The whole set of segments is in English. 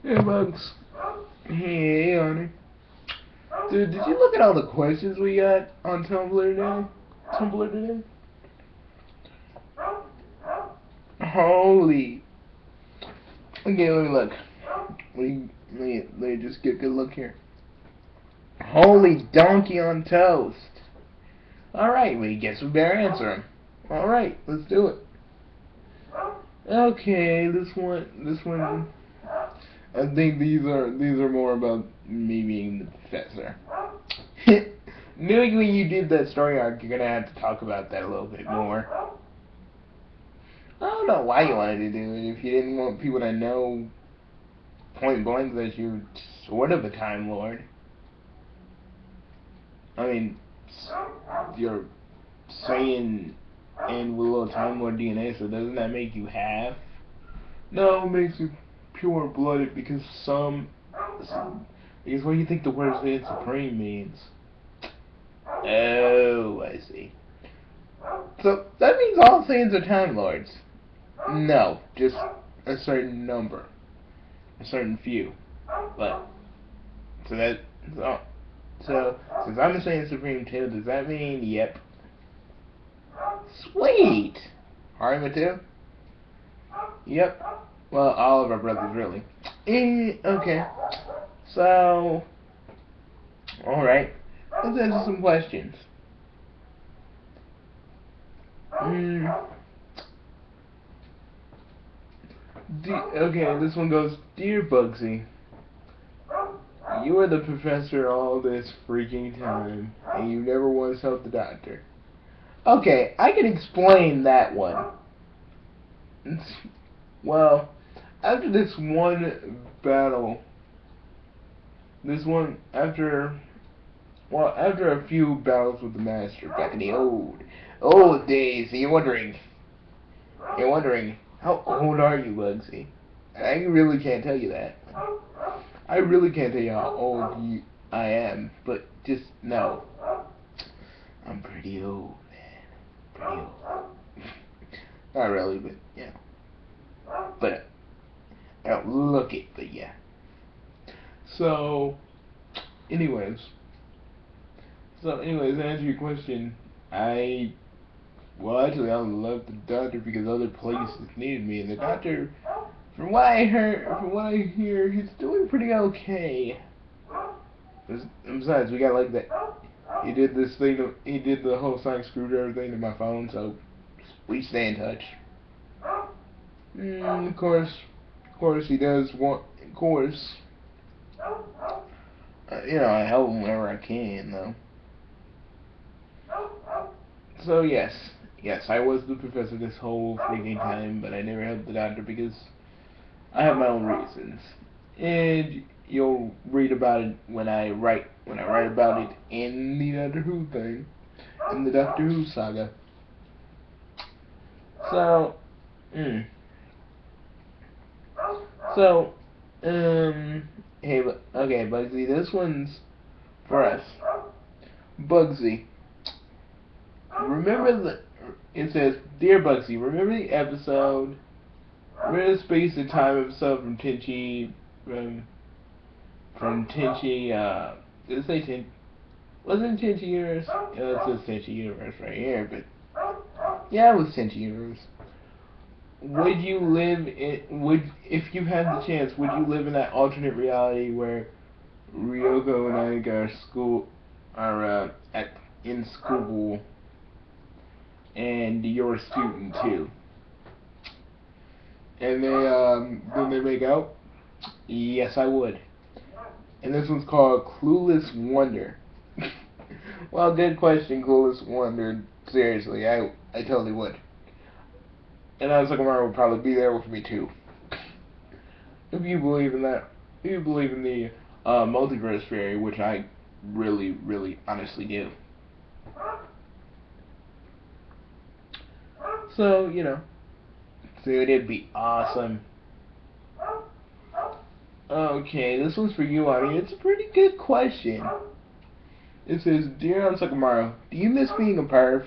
Hey, Bugs. Hey, honey. Dude, did you look at all the questions we got on Tumblr today? Tumblr today? Holy. Okay, let me look. Let me just get a good look here. Holy donkey on toast. Alright, we guess we better answer them. Alright, let's do it. Okay, this one. I think these are more about me being the professor. Knowing when you did that story arc, you're gonna have to talk about that a little bit more. I don't know why you wanted to do it if you didn't want people to know point blank that you're sort of a Time Lord. I mean, you're saying and with a little Time Lord DNA, so doesn't that make you half? No, it makes you pure blooded because because what do you think the word Saiyan Supreme means? Oh, I see. So that means all Saiyans are Time Lords. No, just a certain number, a certain few. But so that so, so since I'm a Saiyan Supreme too, does that mean yep? Sweet. Harima too? Yep. Well, all of our brothers really. Okay. So, all right. Let's answer some questions. Okay, this one goes, Dear Bugsy, you were the professor all this freaking time, and you never once helped the doctor. Okay, I can explain that one. Well, after this one battle, after a few battles with the Master back in the old days, you're wondering, how old are you, Bugsy? I really can't tell you that. I really can't tell you how I am, but just know, I'm pretty old, man. Pretty old. Not really, but yeah. But I don't look it, but yeah. So, anyways. To answer your question, actually, I left the doctor because other places needed me, and the doctor, from what I hear, he's doing pretty okay. Besides, we got like that. He did the whole sonic screwdriver thing to my phone, so we stay in touch. Of course, he does want. Of course, I help him whenever I can, though. So yes, I was the professor this whole freaking time, but I never helped the doctor because I have my own reasons, and you'll read about it when I write about it in the Doctor Who thing, in the Doctor Who saga. So, mm, so, hey, okay, Bugsy, this one's for us. Bugsy, remember the? It says, Dear Bugsy, remember the episode? Remember the space and time episode from Tenchi, from Tenchi, did it say Tenchi? Wasn't Tenchi Universe? Yeah, it says Tenchi Universe right here, but yeah, it was Tenchi Universe. Would you live in, would, if you had the chance, would you live in that alternate reality where Ryoko and I are in school, and you're a student too? And then they make out? Yes, I would. And this one's called Clueless Wonder. Well, good question, Clueless Wonder. Seriously, I totally would. And Asukamara would probably be there with me too. If you believe in that, if you believe in the multiverse theory, which I really, really, honestly do. So, dude, it'd be awesome. Okay, this one's for you, Ani. It's a pretty good question. It says, Dear Asukamaro, do you miss being a perv?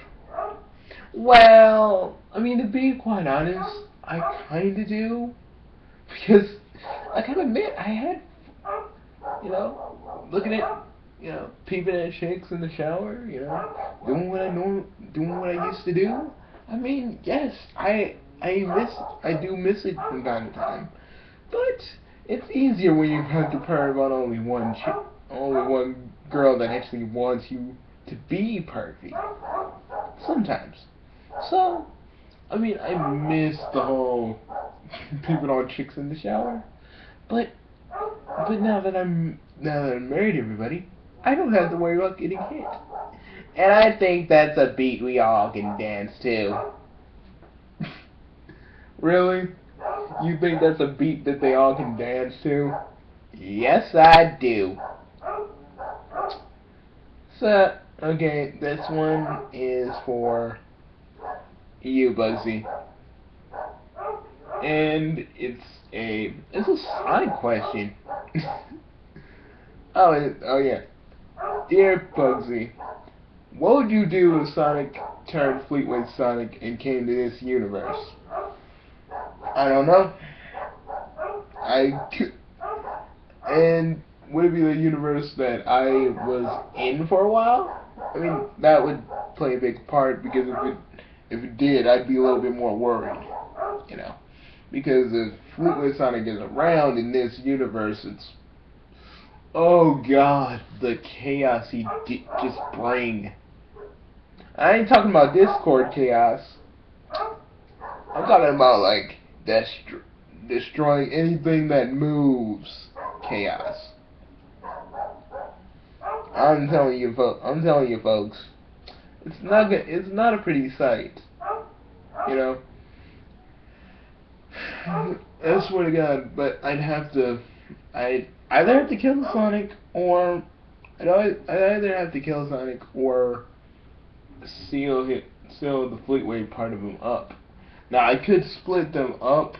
Well, I mean, to be quite honest, I kinda do. Because I gotta admit, I had, looking at, peeping at chicks in the shower, doing what I used to do. I mean, yes, I do miss it from time to time, but it's easier when you have to perv on only one girl that actually wants you to be pervy. Sometimes. So, I mean, I miss the whole peeping on chicks in the shower, but now that I'm married to everybody, I don't have to worry about getting hit. And I think that's a beat we all can dance to. Really? You think that's a beat that they all can dance to? Yes, I do. So, okay, this one is for you, Bugsy. And it's a Sonic question. Oh yeah. Dear Bugsy, what would you do if Sonic turned Fleetwood Sonic and came to this universe? I don't know. And would it be the universe that I was in for a while? I mean, that would play a big part, because if it did, I'd be a little bit more worried, because if Fleetwood Sonic is around in this universe, it's, oh god, the chaos he just bring. I ain't talking about Discord chaos. I'm talking about, like, destroying anything that moves chaos. I'm telling you, folks, it's not a pretty sight. I swear to God, but I'd either have to kill Sonic, or I'd either have to kill Sonic or seal the Fleetway part of him up. Now I could split them up,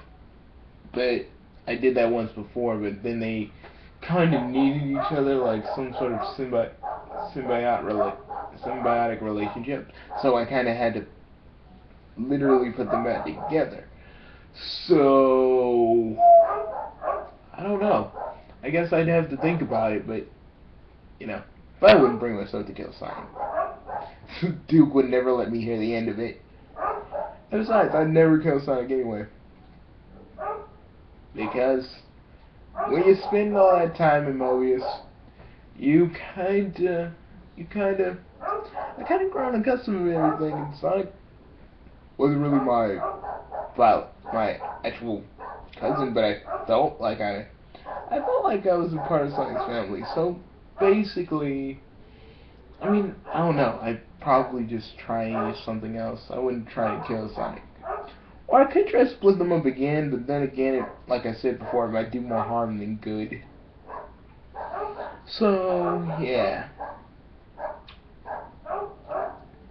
but I did that once before. But then they kind of needed each other, like some sort of symbiotic relationship. So I kind of had to literally put them back together. So I don't know. I guess I'd have to think about it, but but I wouldn't bring myself to kill Sonic. Duke would never let me hear the end of it. And besides, I'd never kill Sonic anyway. Because when you spend all that time in Mobius, I kinda grown accustomed to everything, and Sonic wasn't really my actual cousin, but I felt like I was a part of Sonic's family. So basically, I mean, I don't know. I'd probably just try something else. I wouldn't try to kill Sonic. Or I could try to split them up again, but then again, like I said before, it might do more harm than good. So, yeah.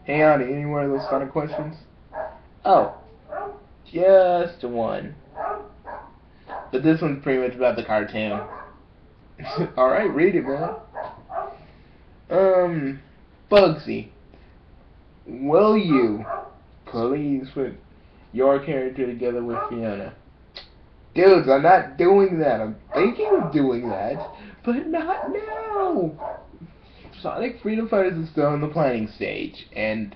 Hey, Ani, any more of those Sonic questions? Oh, just one. But this one's pretty much about the cartoon. Alright, read it, man. Bugsy, will you please put your character together with Fiona? Dudes, I'm not doing that. I'm thinking of doing that, but not now. Sonic Freedom Fighters is still in the planning stage, and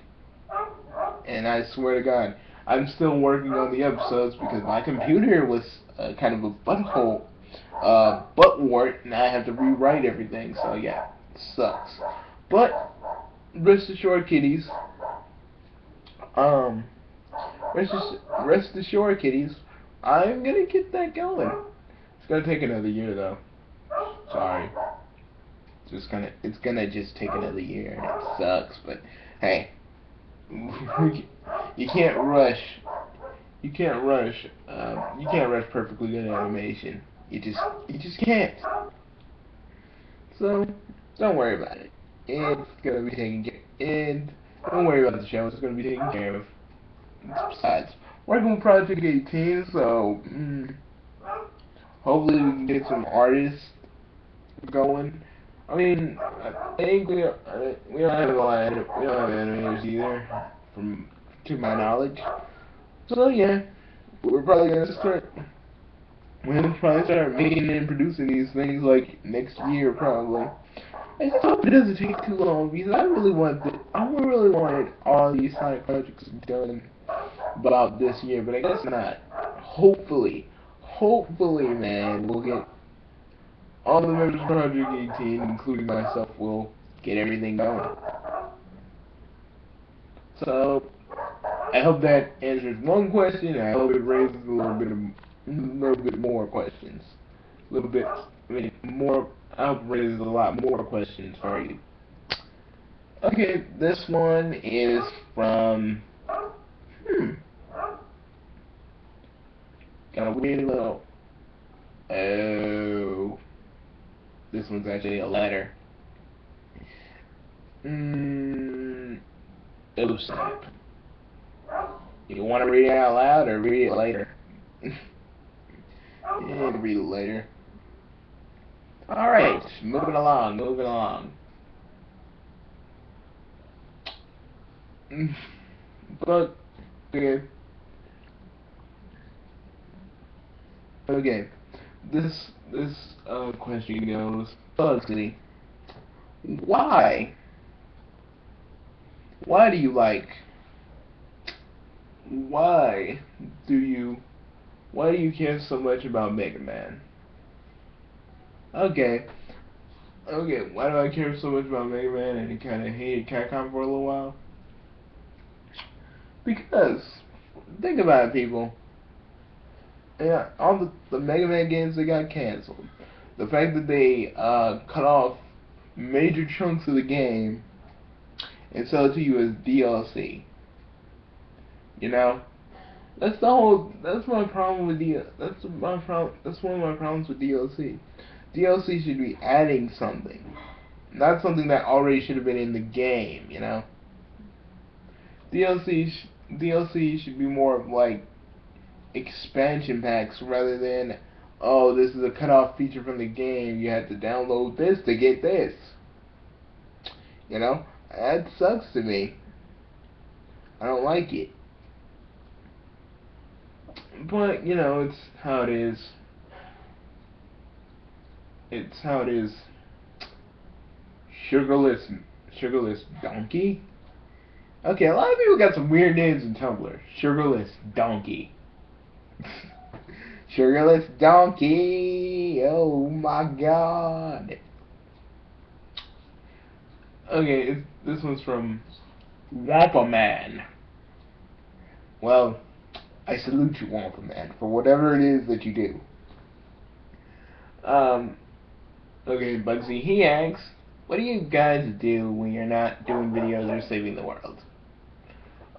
I swear to God, I'm still working on the episodes because my computer was kind of a butt wart, and I have to rewrite everything. So yeah, it sucks. But rest assured, kiddies. Rest assured, kiddies. I'm gonna get that going. It's gonna take another year, though. Sorry. It's gonna just take another year, and it sucks. But hey, you can't rush. You can't rush. You can't rush perfectly good animation. You just can't. So don't worry about it. It's gonna be taken care of. And don't worry about the show. It's gonna be taken care of. Besides, working with Project 18, so hopefully we can get some artists going. I mean, I think we don't have animators either, to my knowledge. So yeah, we're probably gonna start We're gonna probably start making and producing these things like next year probably. I just hope it doesn't take too long because I really wanted all these side projects done about this year, but I guess not. Hopefully, man, we'll get all the members of Project 18, including myself, will get everything going. So, I hope that answers one question. I hope it raises a little bit more questions. A little bit, more. I hope it raises a lot more questions for you. Okay, this one is from. Got a weird little. Oh, this one's actually a letter. Oh snap. You want to read it out loud or read it later? Yeah, read it later. Alright, moving along. But, okay. This question goes, Bugsy, why? Why do you like? Why do you care so much about Mega Man? Okay, why do I care so much about Mega Man and kind of hated Capcom for a little while? Because, think about it, people. Yeah, all the Mega Man games that got canceled. The fact that they cut off major chunks of the game and sell it to you as DLC. You know, that's my problem with that's one of my problems with DLC. DLC should be adding something, not something that already should have been in the game. You know, DLC should be more of like expansion packs rather than, oh, this is a cut-off feature from the game, you have to download this to get this. You know, that sucks to me. I don't like it. But, you know, it's how it is. It's how it is. Sugarless Donkey? Okay, a lot of people got some weird names in Tumblr. Sugarless Donkey. Sugarless Donkey! Oh my god! Okay, this one's from Wampa Man. Well, I salute you, Wampa Man, for whatever it is that you do. Okay, Bugsy, he asks, what do you guys do when you're not doing videos or saving the world?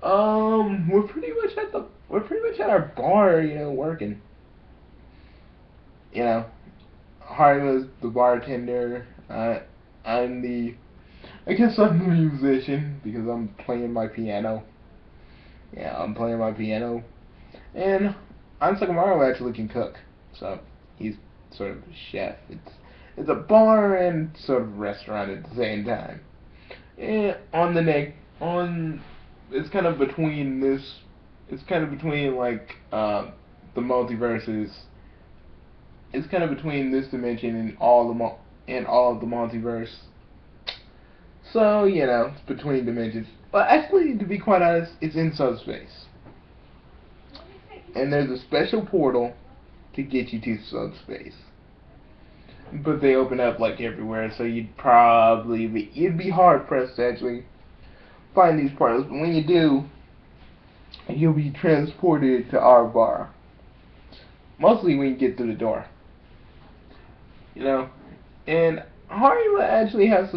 We're pretty much at our bar, you know, working. You know, Harley's the bartender. I'm the musician because I'm playing my piano. Yeah, I'm playing my piano. And Ansakamaru actually can cook, so he's sort of a chef. It's a bar and sort of restaurant at the same time. And it's kind of between like the multiverses. It's kind of between this dimension and all of the multiverse. So, you know, it's between dimensions. But actually, to be quite honest, it's in subspace. And there's a special portal to get you to subspace. But they open up like everywhere, so you'd be hard pressed to actually find these portals. But when you do, you'll be transported to our bar. Mostly when you get through the door. You know, and Harima actually has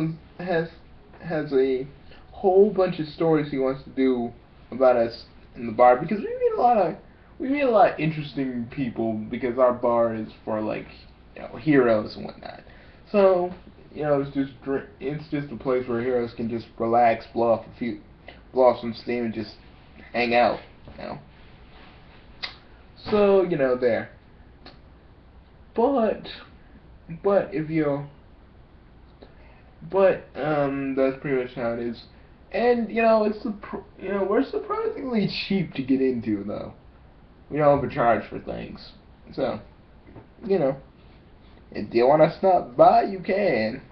a whole bunch of stories he wants to do about us in the bar because we meet a lot of interesting people because our bar is for, like, you know, heroes and whatnot. So, you know, it's just a place where heroes can just relax, blow off some steam and just hang out, you know. So, you know, there. But that's pretty much how it is. And, you know, we're surprisingly cheap to get into, though. We don't overcharge for things. So, you know, if you want to stop by, you can.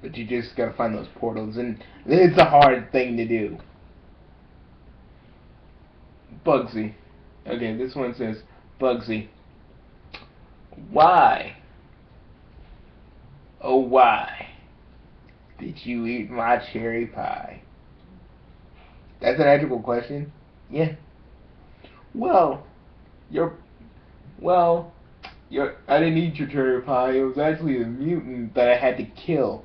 But you just gotta find those portals, and it's a hard thing to do. Bugsy. Okay, this one says, Bugsy, why, oh why, did you eat my cherry pie? That's an actual question? Yeah. Well, you're, well, I didn't eat your cherry pie. It was actually a mutant that I had to kill.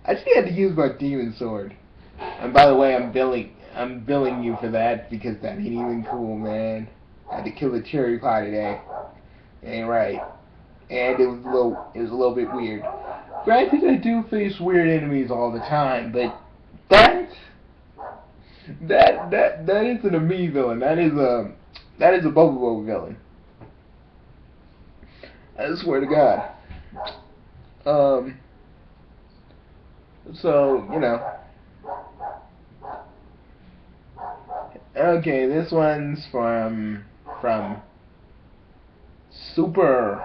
I actually had to use my demon sword. And by the way, I'm billing you for that because that ain't even cool, man. I had to kill a cherry pie today. Ain't right. And it was a little bit weird. Granted, I do face weird enemies all the time, but that isn't a me villain. That is a Bobo villain. I swear to God. So, you know. Okay, this one's from Super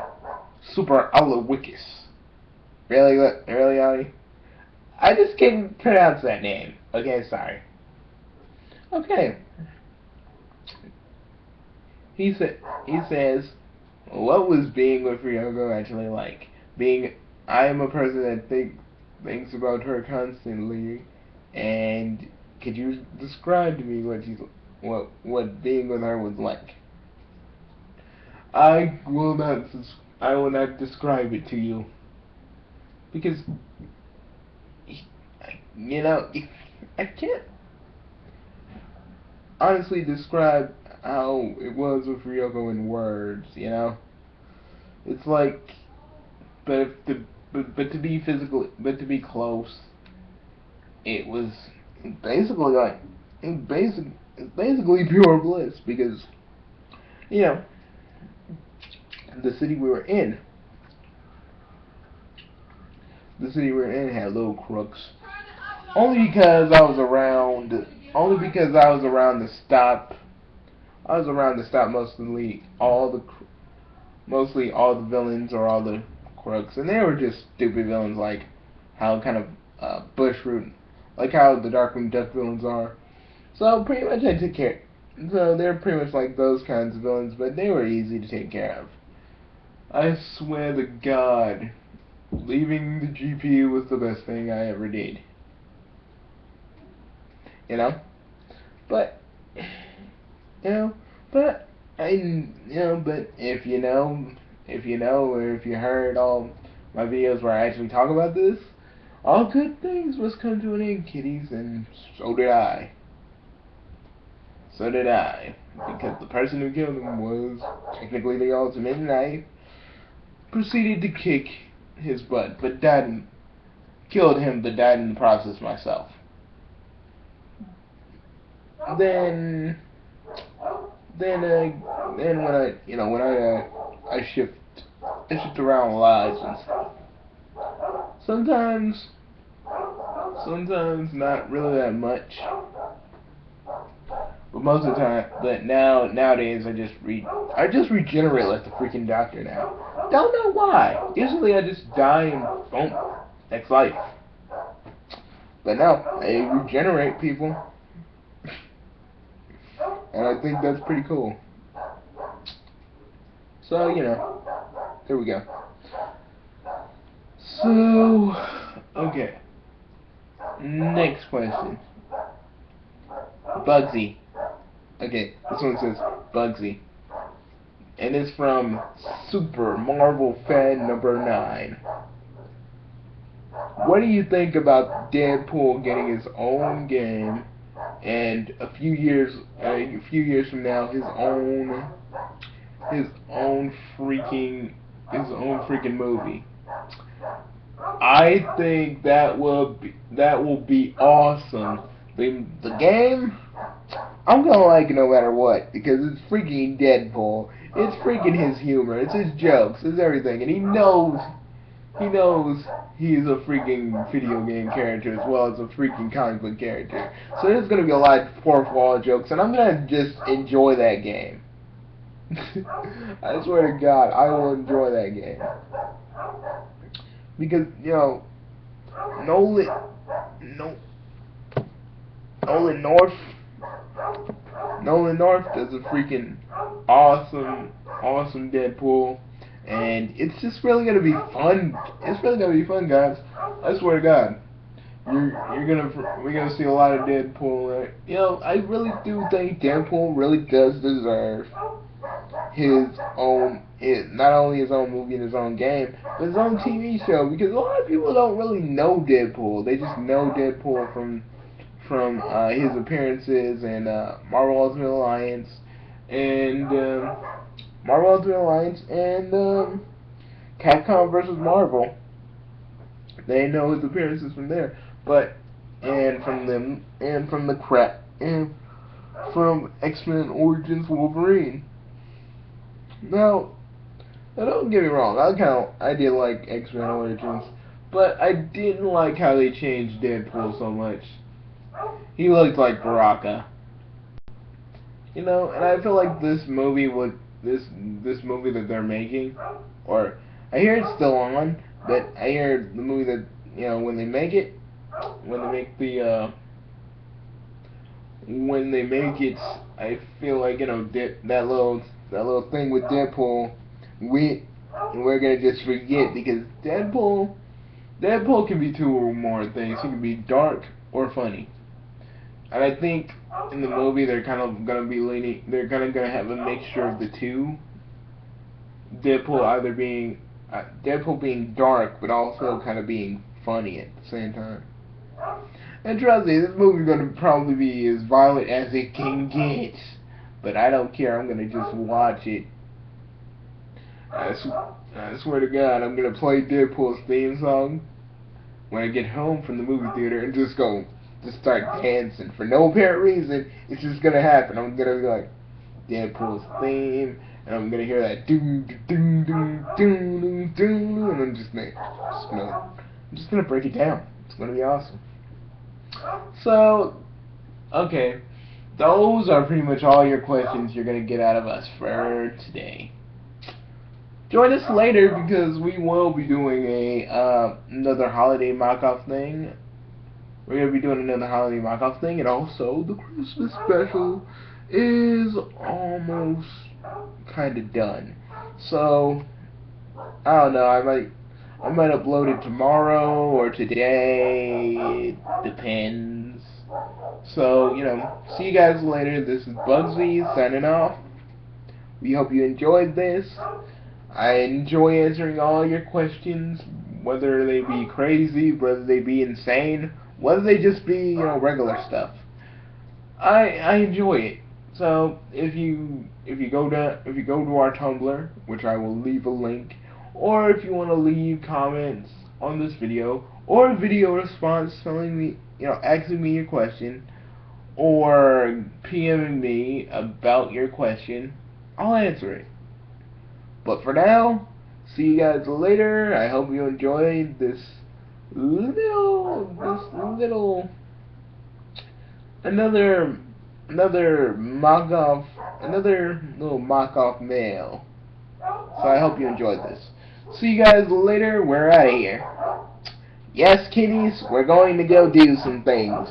Alawikis. Really, Ollie? I just can't pronounce that name. Okay, sorry. Okay. He says, what was being with Ryoko actually like? I am a person that thinks about her constantly, and could you describe to me what being with her was like? I will not describe it to you because I can't honestly describe how it was with Ryoko in words. It's like, but to be close, it was basically like it's basically pure bliss because you know the city we were in had little crooks. Only because I was around to stop. I was around to stop mostly all the villains or all the crooks, and they were just stupid villains like how kind of Bushroot, like how the Darkwing Duck villains are. So pretty much I took care. So they're pretty much like those kinds of villains, but they were easy to take care of. I swear to God, leaving the GP was the best thing I ever did. But but but if you know, or if you heard all my videos where I actually talk about this, all good things must come to an end, kiddies, and so did I. Because the person who killed him was technically the Ultimate, and I proceeded to kick his butt, but killed him, but died in the process myself. Then when I shift around lives and stuff. Sometimes not really that much. But most of the time, nowadays I just regenerate like the freaking doctor now. Don't know why. Usually I just die and boom, next life. But now I regenerate people, and I think that's pretty cool. So there we go. So okay, next question. Bugsy. Okay, this one says Bugsy. And it's from Super Marvel Fan number 9. What do you think about Deadpool getting his own game and a few years from now his own freaking movie? I think that will be awesome. The game, I'm gonna like it no matter what, because it's freaking Deadpool. It's freaking his humor, it's his jokes, it's everything, and he knows he's a freaking video game character as well as a freaking comic book character. So there's gonna be a lot of fourth wall jokes, and I'm gonna just enjoy that game. I swear to God, I will enjoy that game. Because, Nolan, no, Nolan North, Nolan North does a freaking awesome Deadpool, and it's just really gonna be fun. It's really gonna be fun, guys. I swear to God, we're gonna see a lot of Deadpool. I really do think Deadpool really does deserve his own, not only his own movie and his own game, but his own TV show. Because a lot of people don't really know Deadpool. They just know Deadpool from his appearances in Marvel Ultimate Alliance and Capcom versus Marvel. They know his appearances from there, but from X-Men Origins Wolverine. Now don't get me wrong, I did like X-Men Origins, but I didn't like how they changed Deadpool so much. He looked like Baraka. And I feel like this movie that they're making, or I hear it's still on, but I hear the movie that, when they make it, I feel like, that little thing with Deadpool, we're gonna just forget, because Deadpool can be two or more things. He can be dark or funny. And I think in the movie they're kind of gonna be leaning. They're gonna have a mixture of the two. Deadpool being dark, but also kind of being funny at the same time. And trust me, this movie's gonna probably be as violent as it can get. But I don't care. I'm gonna just watch it. I swear to God, I'm gonna play Deadpool's theme song when I get home from the movie theater and just start dancing for no apparent reason. It's just gonna happen. I'm gonna be like Deadpool's theme, and I'm gonna hear that doom doom doom doom doom, and I'm just gonna break it down. It's gonna be awesome. So, okay, those are pretty much all your questions you're gonna get out of us for today. Join us later, because we will be doing another holiday mock-off thing. We're going to be doing another holiday mock-off thing, and also the Christmas special is almost kind of done. So, I don't know, I might upload it tomorrow or today. It depends. So, see you guys later. This is Bugsy signing off. We hope you enjoyed this. I enjoy answering all your questions, whether they be crazy, whether they be insane, whether they just be, regular stuff. I enjoy it. So if you go to our Tumblr, which I will leave a link, or if you want to leave comments on this video, or a video response telling me, asking me your question, or PMing me about your question, I'll answer it. But for now, see you guys later. I hope you enjoyed this little another little mock-off mail. So I hope you enjoyed this. See you guys later. We're out of here. Yes, kitties, we're going to go do some things.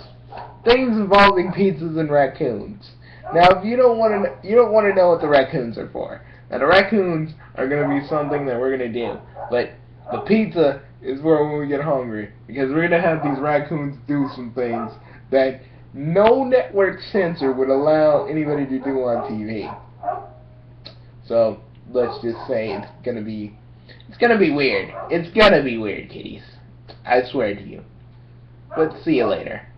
Things involving pizzas and raccoons. Now, if you don't want to know what the raccoons are for. Now, the raccoons are going to be something that we're going to do. But the pizza is for when we get hungry. Because we're going to have these raccoons do some things that no network censor would allow anybody to do on TV. So, let's just say it's going to be weird. It's going to be weird, kitties. I swear to you. But see you later.